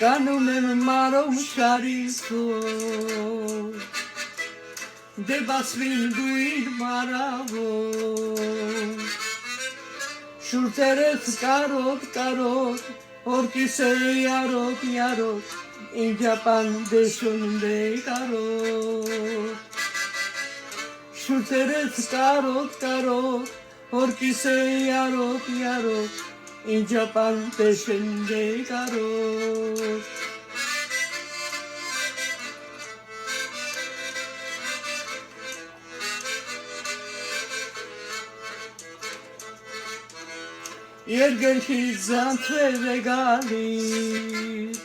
Կանում եմ մարում շարիսով Դե բացվին դու իր մարավոր Շուրտերս կարոտ Օրկիս է յարոտ Ինջապան դեշուն դե կարոտ Շուրտերս կարոտ Օրկիս է յարոտ Ինջապան դեշուն դե կարոտ Երկրքից զանցվել է գալիս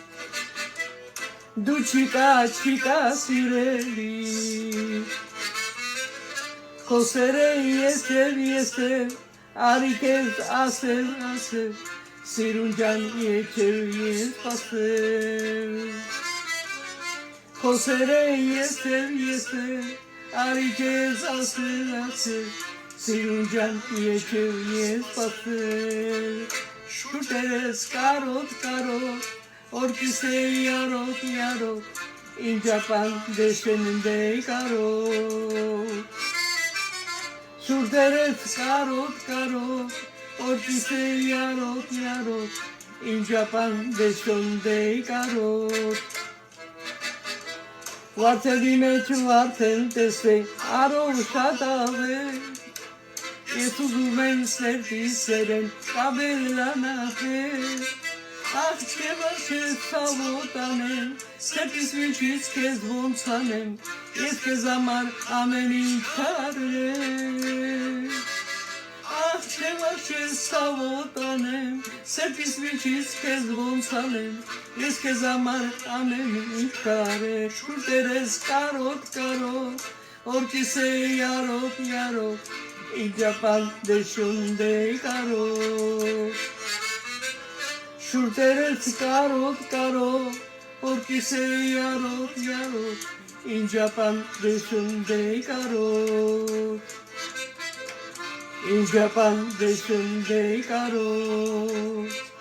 Դու չիկա սիրելի Խոսեր է ես Արի կեզ ասել Սիրուն ջան եչև ես պասել Խոսեր է ես Արի կեզ ասել Սիրուն ջան եչև ես պասել Շուրտերս կարոտ Օրկիս է յարոտ Ինջապան դեշեն դե կարոտ Շուրտերս կարոտ Օրկիս է յարոտ Ինջապան դեշեն դե կարոտ Վարդերի մեջ վարդեն տեսե Արով շատավե Ես ուզում եմ սերտիսերեն կաբելանախել Ախ չևար չես սավոտանեմ Սերտիս միջից կեզ ոնց անեմ Ես կեզ համար ամեն ինչ կարեմ Ախ չևար չես սավոտանեմ Սերտիս միջից կեզ ոնց անեմ Ես կեզ համար ամեն ինչ կարեմ Շուրտերս կարոտ Օրկիս է յարոտ Ինջապան դեշուն դե կարոտ Շուրտերս կարոտ Օրկիս է յարոտ Ինջապան դեշուն դե կարոտ Ինջապան դեշուն դե կարոտ